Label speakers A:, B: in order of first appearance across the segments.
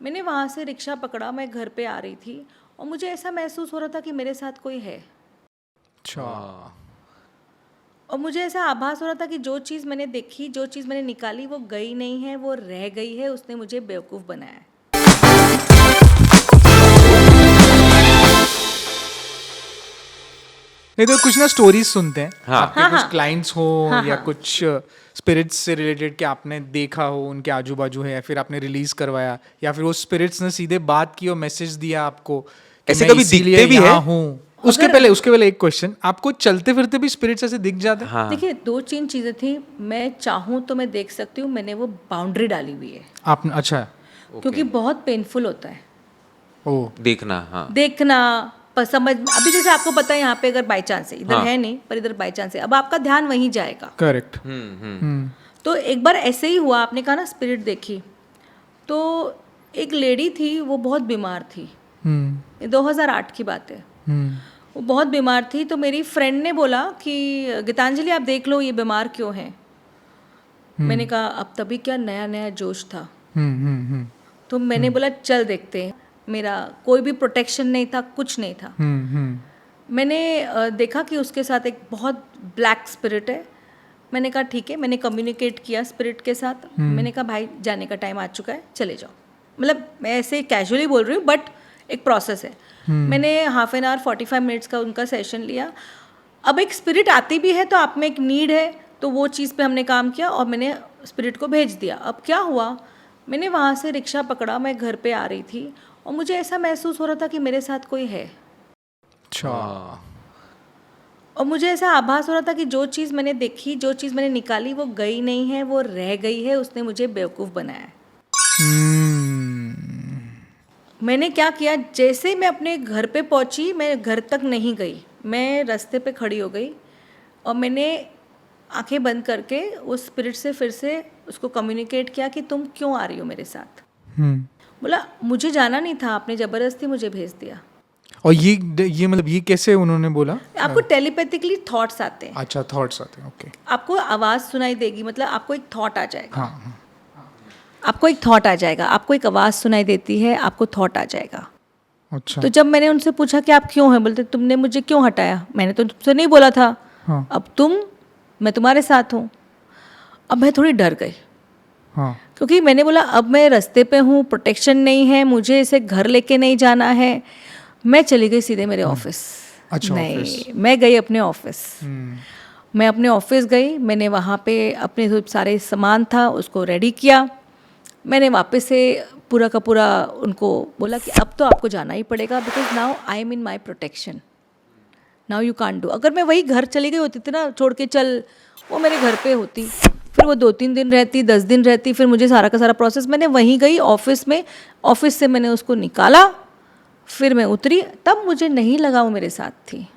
A: मैंने वहाँ से रिक्शा पकड़ा, मैं घर पे आ रही थी और मुझे ऐसा महसूस हो रहा था कि मेरे साथ कोई है।
B: अच्छा।
A: और मुझे ऐसा आभास हो रहा था कि जो चीज़ मैंने देखी, जो चीज़ मैंने निकाली, वो गई नहीं है, वो रह गई है, उसने मुझे बेवकूफ़ बनाया है।
B: नहीं तो कुछ ना स्टोरीज सुनते हैं
C: हाँ।
B: आपके
A: हाँ,
B: कुछ
A: हाँ।
B: क्लाइंट्स हो
A: हाँ,
B: या
A: हाँ।
B: कुछ स्पिरिट्स से रिलेटेड कि आपने देखा हो उनके आजू बाजू है या फिर आपने रिलीज करवाया या फिर वो स्पिरिट्स ने सीधे बात की और मैसेज दिया आपको कि
C: ऐसे
B: मैं
C: कभी
B: इसीलिए
C: दिखते भी
B: यहाँ
C: हैं?
B: हूँ। उसके पहले एक क्वेश्चन, आपको चलते फिरते भी स्पिरिट्स ऐसे दिख जाते हैं?
C: हाँ।
A: देखिए, 2-3 चीज़ें थी। मैं चाहूँ तो मैं देख सकती हूँ, मैंने वो बाउंड्री डाली हुई है,
B: आपने अच्छा
A: क्योंकि बहुत पेनफुल होता है
B: ओ
C: देखना। हाँ।
A: देखना। समझ अभी जैसे आपको पता है, यहाँ पे अगर बाई चांस है, इधर
C: हाँ।
A: है नहीं पर इधर बाई चांस है, अब आपका ध्यान वहीं जाएगा।
B: करेक्ट।
A: तो एक बार ऐसे ही हुआ, आपने कहा ना स्पिरिट देखी, तो एक लेडी थी, वो बहुत बीमार थी। ये 2008 की बात है। वो बहुत बीमार थी, तो मेरी फ्रेंड ने बोला कि गीतांजलि आप देख लो ये बीमार क्यों है। मैंने कहा अब तभी क्या नया नया जोश था, तो मैंने बोला चल देखते हैं। मेरा कोई भी प्रोटेक्शन नहीं था, कुछ नहीं था। मैंने देखा कि उसके साथ एक बहुत ब्लैक स्पिरिट है। मैंने कहा ठीक है, मैंने कम्युनिकेट किया स्पिरिट के साथ। मैंने कहा भाई जाने का टाइम आ चुका है, चले जाओ। मतलब मैं ऐसे कैजुअली बोल रही हूँ, बट एक प्रोसेस है। मैंने हाफ एन आवर 45 मिनट्स का उनका सेशन लिया। अब एक स्पिरिट आती भी है तो आप में एक नीड है, तो वो चीज़ पे हमने काम किया और मैंने स्पिरिट को भेज दिया। अब क्या हुआ, मैंने वहाँ से रिक्शा पकड़ा, मैं घर पे आ रही थी और मुझे ऐसा महसूस हो रहा था कि मेरे साथ कोई है।
B: अच्छा।
A: और मुझे ऐसा आभास हो रहा था कि जो चीज़ मैंने देखी, जो चीज़ मैंने निकाली, वो गई नहीं है, वो रह गई है, उसने मुझे बेवकूफ़ बनाया है। मैंने क्या किया, जैसे ही मैं अपने घर पे पहुंची, मैं घर तक नहीं गई, मैं रास्ते पे खड़ी हो गई और मैंने आंखें बंद करके उस स्पिरिट से फिर से उसको कम्युनिकेट किया कि तुम क्यों आ रही हो मेरे साथ। बोला मुझे जाना नहीं था, आपने ज़बरदस्ती मुझे भेज दिया।
B: और ये मतलब ये कैसे उन्होंने बोला?
A: आपको टेलीपैथिकली थॉट्स आते हैं।
B: अच्छा, थॉट्स आते हैं। ओके।
A: आपको आवाज़ सुनाई देगी, मतलब आपको एक थॉट आ जाएगा।
B: हाँ।
A: आपको एक थॉट आ जाएगा, आपको एक आवाज़ सुनाई देती है, आपको थॉट आ जाएगा।
B: अच्छा।
A: तो जब मैंने उनसे पूछा कि आप क्यों हैं, बोलते तुमने मुझे क्यों हटाया, मैंने तो तुमसे नहीं बोला था।
B: हाँ।
A: अब मैं तुम्हारे साथ हूँ। अब मैं थोड़ी डर गई,
B: हाँ।
A: क्योंकि मैंने बोला अब मैं रास्ते पे हूँ, प्रोटेक्शन नहीं है, मुझे इसे घर लेके नहीं जाना है। मैं चली गई सीधे मेरे ऑफिस।
B: अच्छा,
A: नहीं, मैं गई अपने ऑफिस। मैं अपने ऑफिस गई, मैंने वहाँ पे अपने जो सारे सामान था उसको रेडी किया। मैंने वापस से पूरा का पूरा उनको बोला कि अब तो आपको जाना ही पड़ेगा, because now I am in my protection, now you can't do. अगर मैं वही घर चली गई होती थी ना, छोड़ के चल, वो मेरे घर पे होती, फिर वो 2-3 दिन रहती, 10 दिन रहती, फिर मुझे सारा का सारा प्रोसेस। मैंने वहीं गई ऑफिस में, ऑफिस से मैंने उसको निकाला, फिर मैं उतरी, तब मुझे नहीं लगा वो मेरे साथ थी।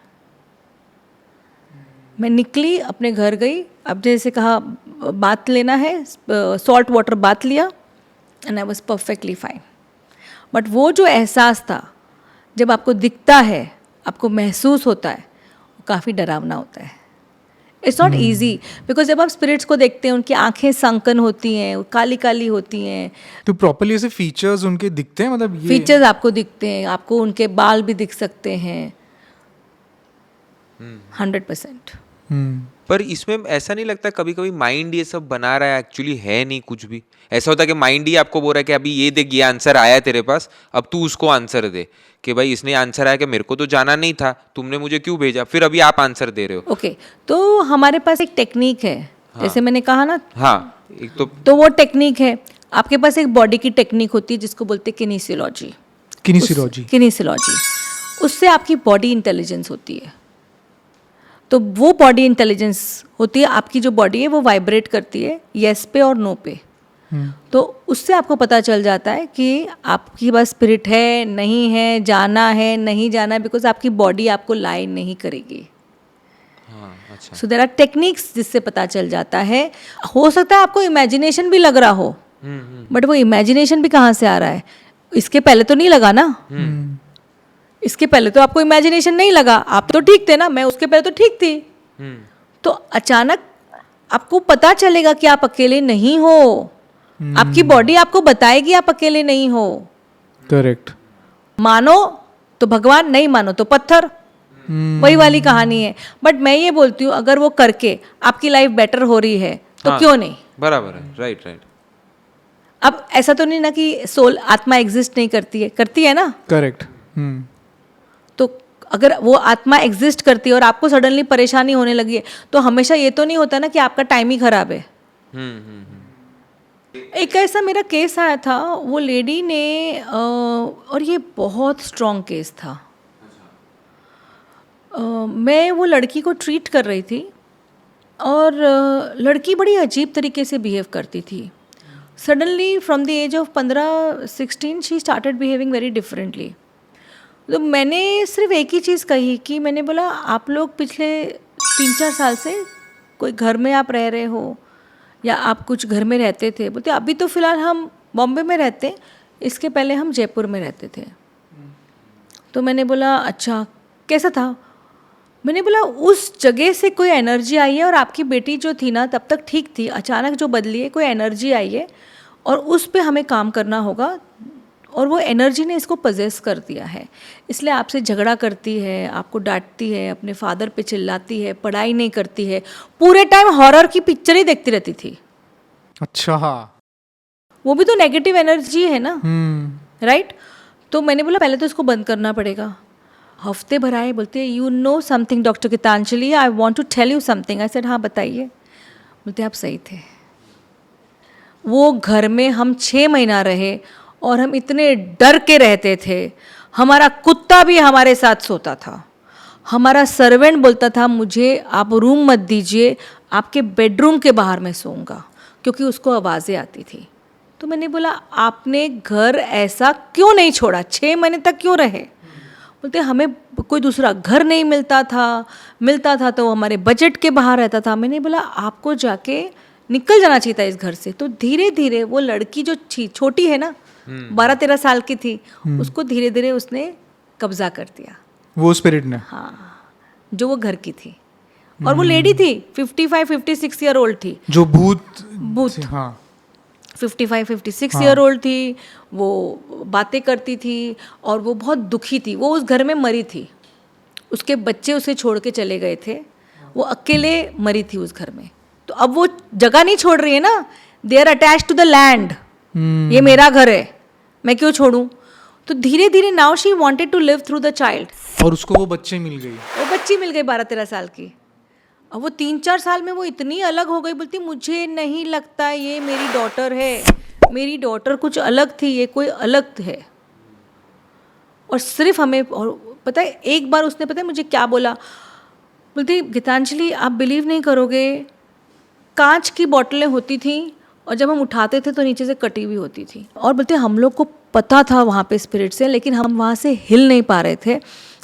A: मैं निकली, अपने घर गई। अब जैसे कहा बात लेना है, सॉल्ट वाटर बात लिया and I was perfectly fine. But वो जो एहसास था, जब आपको दिखता है, आपको महसूस होता है, वो काफ़ी डरावना होता है। इट्स नॉट ईजी, बिकॉज जब आप स्पिरिट्स को देखते हैं, उनकी आंखें संकन होती हैं, काली काली होती हैं।
B: तो प्रॉपर्ली ऐसे फीचर्स उनके दिखते हैं, मतलब ये
A: फीचर्स आपको दिखते हैं, आपको उनके बाल भी दिख सकते हैं 100%।
C: पर इसमें ऐसा नहीं लगता कभी कभी माइंड ये सब बना रहा है, एक्चुअली है नहीं कुछ भी? ऐसा होता है कि माइंड ही आपको बोल रहा है कि अभी ये देख, ये आंसर आया है तेरे पास, अब तू उसको आंसर दे। कि भाई इसने आंसर आया कि मेरे को तो जाना नहीं था, तुमने मुझे क्यों भेजा, फिर अभी आप आंसर दे रहे हो।
A: ओके, तो हमारे पास एक टेक्निक है, जैसे मैंने कहा ना।
C: हाँ, एक तो
A: वो टेक्निक है। आपके पास एक बॉडी की टेक्निक होती है जिसको बोलते हैं किनेसियोलॉजी। किनेसियोलॉजी, उससे आपकी बॉडी इंटेलिजेंस होती है। तो वो बॉडी इंटेलिजेंस होती है, आपकी जो बॉडी है वो वाइब्रेट करती है येस पे और नो पे। तो उससे आपको पता चल जाता है कि आपके पास स्पिरिट है, नहीं है, जाना है, नहीं जाना है, बिकॉज आपकी बॉडी आपको लाई नहीं करेगी।
C: अच्छा।
A: सो देयर आर टेक्निक्स जिससे पता चल जाता है। हो सकता है आपको इमेजिनेशन भी लग रहा हो, बट वो इमेजिनेशन भी कहाँ से आ रहा है? इसके पहले तो नहीं लगा ना। इसके पहले तो आपको इमेजिनेशन नहीं लगा, आप तो ठीक थे ना, मैं उसके पहले तो ठीक थी। तो अचानक आपको पता चलेगा कि आप अकेले नहीं हो। आपकी बॉडी आपको बताएगी आप अकेले नहीं हो।
B: करेक्ट.
A: मानो तो भगवान, नहीं मानो तो पत्थर. वही वाली कहानी है. बट मैं ये बोलती हूँ अगर वो करके आपकी लाइफ बेटर हो रही है तो
C: हाँ,
A: क्यों नहीं.
C: बराबर है. Right right.
A: अब ऐसा तो नहीं ना कि सोल आत्मा एग्जिस्ट नहीं करती है, करती है ना.
B: करेक्ट.
A: तो अगर वो आत्मा एग्जिस्ट करती है और आपको सडनली परेशानी होने लगी है तो हमेशा ये तो नहीं होता ना कि आपका टाइम ही खराब है. एक ऐसा मेरा केस आया था, वो लेडी ने और ये बहुत स्ट्रॉन्ग केस था. मैं वो लड़की को ट्रीट कर रही थी और लड़की बड़ी अजीब तरीके से बिहेव करती थी. Suddenly from the age of 15-16 she started behaving very differently. तो मैंने सिर्फ एक ही चीज़ कही कि मैंने बोला आप लोग पिछले 3-4 साल से कोई घर में आप रह रहे हो या आप कुछ घर में रहते थे. बोलते अभी तो फ़िलहाल हम बॉम्बे में रहते, इसके पहले हम जयपुर में रहते थे. तो मैंने बोला अच्छा कैसा था. मैंने बोला उस जगह से कोई एनर्जी आई है और आपकी बेटी जो थी ना तब तक ठीक थी, अचानक जो बदली है कोई एनर्जी आई है और उस पे हमें काम करना होगा और वो एनर्जी ने इसको पजेस कर दिया है, इसलिए आपसे झगड़ा करती है, आपको डांटती है, अपने फादर पे चिल्लाती है, पढ़ाई नहीं करती है, पूरे टाइम हॉरर की पिक्चर ही देखती रहती थी.
B: अच्छा.
A: वो भी तो नेगेटिव एनर्जी है ना. राइट. तो मैंने बोला पहले तो इसको बंद करना पड़ेगा. हफ्ते भर आए, बोलते you know something doctor Geetanjali, I want to tell you something. I said हाँ बताइए. बोलते आप सही थे. वो घर में हम 6 महीना रहे और हम इतने डर के रहते थे. हमारा कुत्ता भी हमारे साथ सोता था. हमारा सर्वेंट बोलता था मुझे आप रूम मत दीजिए, आपके बेडरूम के बाहर मैं सोऊंगा, क्योंकि उसको आवाज़ें आती थी. तो मैंने बोला आपने घर ऐसा क्यों नहीं छोड़ा, 6 महीने तक क्यों रहे. बोलते हमें कोई दूसरा घर नहीं मिलता था तो हमारे बजट के बाहर रहता था. मैंने बोला आपको जाके निकल जाना चाहिए था इस घर से. तो धीरे धीरे वो लड़की जो छोटी है ना 12-13 साल की थी, उसको धीरे धीरे उसने कब्जा कर दिया.
B: वो स्पिरिट ने.
A: हाँ, जो वो घर की थी और वो लेडी थी 55-56 ईयर ओल्ड थी.
B: जो भूत. हाँ.
A: 55-56 ईयर ओल्ड थी. वो बातें करती थी और वो बहुत दुखी थी. वो उस घर में मरी थी, उसके बच्चे उसे छोड़ के चले गए थे, वो अकेले मरी थी उस घर में. तो अब वो जगह नहीं छोड़ रही है ना, they are attach to the land. ये मेरा घर है, मैं क्यों छोड़ूं. तो धीरे धीरे now she wanted to live through the child.
B: और उसको वो बच्चे मिल गई.
A: वो बच्ची मिल गई 12-13 साल की. अब वो 3-4 साल में वो इतनी अलग हो गई. बोलती मुझे नहीं लगता ये मेरी डॉटर है, मेरी डॉटर कुछ अलग थी, ये कोई अलग है. और सिर्फ हमें, और पता है एक बार उसने पता है मुझे क्या बोला. बोलती गीतांजलि आप बिलीव नहीं करोगे, कांच की बोतलें होती थी और जब हम उठाते थे तो नीचे से कटी हुई होती थी. और बोलते हम लोग को पता था वहाँ पे स्पिरिट से, लेकिन हम वहाँ से हिल नहीं पा रहे थे.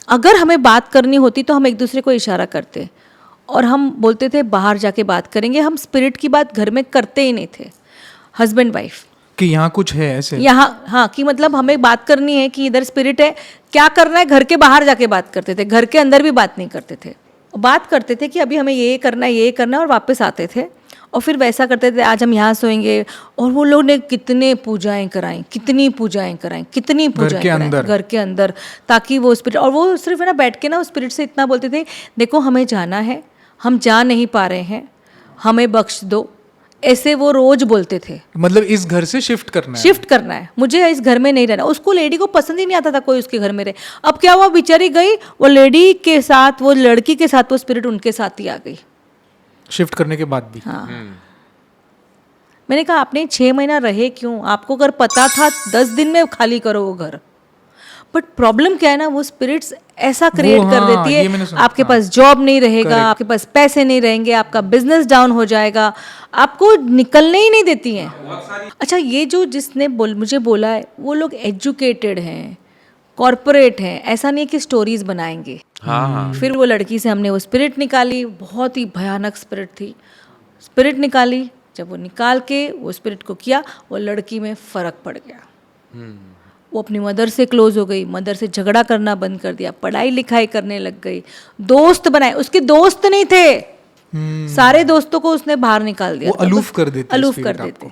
A: अगर हमें बात करनी होती तो हम एक दूसरे को इशारा करते और हम बोलते थे बाहर जाके बात करेंगे. हम स्पिरिट की बात घर में करते ही नहीं थे, हस्बैंड वाइफ,
B: कि यहाँ कुछ है ऐसे.
A: यहाँ हाँ, कि मतलब हमें बात करनी है कि इधर स्पिरिट है, क्या करना है, घर के बाहर जाके बात करते थे, घर के अंदर भी बात नहीं करते थे. बात करते थे कि अभी हमें ये करना है, ये करना है, और वापस आते थे और फिर वैसा करते थे आज हम यहाँ सोएंगे. और वो लोग ने कितने पूजाएं कराई, कितनी पूजाएं कराई, कितनी पूजाएं कराई घर के अंदर, ताकि वो स्पिरिट. और वो सिर्फ है ना बैठ के ना उस स्पिरिट से इतना बोलते थे देखो हमें जाना है, हम जा नहीं पा रहे हैं, हमें बख्श दो. ऐसे वो रोज बोलते थे.
B: मतलब इस घर से शिफ्ट करना है,
A: शिफ्ट करना है, मुझे इस घर में नहीं रहना. उसको लेडी को पसंद ही नहीं आता था कोई उसके घर में रहे. अब क्या हुआ, बेचारी गई, वो लेडी के साथ, वो लड़की के साथ वो स्पिरिट उनके साथ ही आ गई
B: शिफ्ट करने के बाद भी.
A: हाँ. मैंने कहा आपने 6 महीना रहे क्यों, आपको अगर पता था 10 दिन में खाली करो वो घर. बट प्रॉब्लम क्या है ना, वो स्पिरिट्स ऐसा क्रिएट कर देती है, आपके पास जॉब नहीं रहेगा, आपके पास पैसे नहीं रहेंगे, आपका बिजनेस डाउन हो जाएगा, आपको निकलने ही नहीं देती हैं. अच्छा, ये जो जिसने मुझे बोला है वो लोग एजुकेटेड हैं, कॉर्पोरेट हैं, ऐसा नहीं है कि स्टोरीज बनाएंगे.
C: हाँ.
A: फिर वो लड़की से हमने वो स्पिरिट निकाली, बहुत ही भयानक स्पिरिट थी. स्पिरिट निकाली, जब वो निकाल के वो स्पिरिट को किया, वो लड़की में फ़र्क पड़ गया. वो अपनी मदर से क्लोज हो गई, मदर से झगड़ा करना बंद कर दिया, पढ़ाई लिखाई करने लग गई, दोस्त बनाए. उसके दोस्त नहीं थे, सारे दोस्तों को उसने बाहर निकाल दिया.
B: वो अलूफ कर देते,
A: अलूफ कर देते.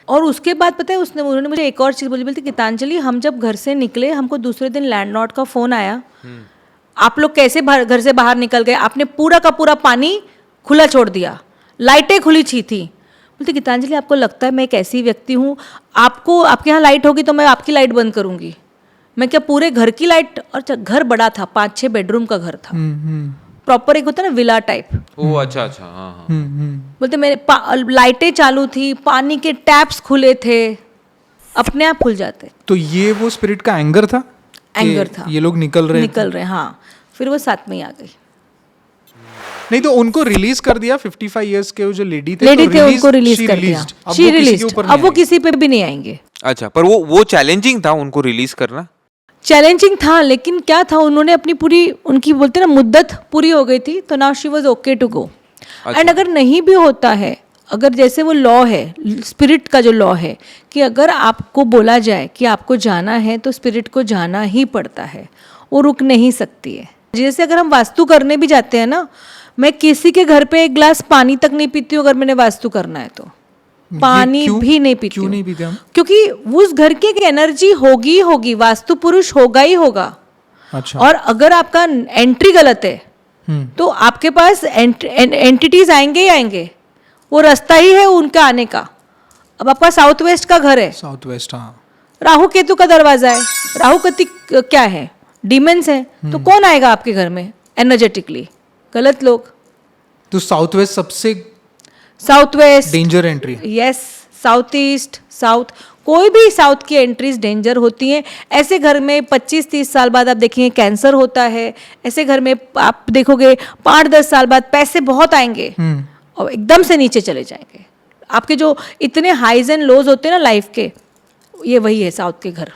A: और उसके बाद पता है उन्होंने मुझे एक और चीज़ बोलती गीतांजलि, हम जब घर से निकले हमको दूसरे दिन लैंडलॉर्ड का फ़ोन आया, आप लोग कैसे घर से बाहर निकल गए, आपने पूरा का पूरा पानी खुला छोड़ दिया, लाइटें खुली थी। बोलते गीतांजलि आपको लगता है मैं एक ऐसी व्यक्ति हूँ, आपके यहाँ लाइट होगी तो मैं आपकी लाइट बंद करूँगी? मैं क्या पूरे घर की लाइट, और घर बड़ा था, 5-6 बेडरूम का घर था, प्रॉपर एक होता है ना विला टाइप।
C: ओ अच्छा, हाँ।
A: बोलते मेरे लाइटें चालू थी, पानी के टैप्स खुले थे, अपने आप खुल जाते।
B: तो ये वो स्पिरिट का एंगर था?
A: एंगर था,
B: ये लोग निकल रहे,
A: हाँ। फिर वो साथ में ही आ गई।
B: नहीं तो उनको रिलीज कर दिया 55 इयर्स के जो लेडी थे
A: उनको रिलीज कर दिया। शी रिलीज्ड, अब वो किसी पे भी नहीं आएंगे।
C: अच्छा, पर वो चैलेंजिंग था उनको रिलीज करना?
A: चैलेंजिंग था, लेकिन क्या था, उन्होंने अपनी पूरी, उनकी बोलते ना मुद्दत पूरी हो गई थी, तो now she was okay to go. And अगर नहीं भी होता है, अगर जैसे वो लॉ है, स्पिरिट का जो लॉ है कि अगर आपको बोला जाए कि आपको जाना है तो स्पिरिट को जाना ही पड़ता है, वो रुक नहीं सकती है। जैसे अगर हम वास्तु करने भी जाते हैं ना, मैं किसी के घर पे एक गिलास पानी तक नहीं पीती हूँ अगर मैंने वास्तु करना है तो, पानी भी नहीं पीती।
B: क्यों नहीं पीते हम?
A: क्योंकि उस घर की एक एनर्जी होगी, वास्तु पुरुष होगा ही होगा।
B: अच्छा।
A: और अगर आपका एंट्री गलत है तो आपके पास एंटिटीज आएंगे ही आएंगे, वो रास्ता ही है उनका आने का। अब आपका साउथ वेस्ट का घर है,
B: साउथ वेस्ट, हाँ,
A: राहु केतु का दरवाजा है, राहु केतु क्या है, डीमंस है, तो कौन आएगा आपके घर में एनर्जेटिकली? गलत लोग।
B: तो साउथ वेस्ट सबसे
A: south west
B: danger entry.
A: Yes, south east, south, कोई भी साउथ की एंट्रीज डेंजर होती हैं। ऐसे घर में 25-30 साल बाद आप देखेंगे कैंसर होता है, ऐसे घर में आप देखोगे 5-10 साल बाद पैसे बहुत आएंगे और एकदम से नीचे चले जाएंगे। आपके जो इतने हाइज एंड लोज होते हैं ना लाइफ के, ये वही है साउथ के घर।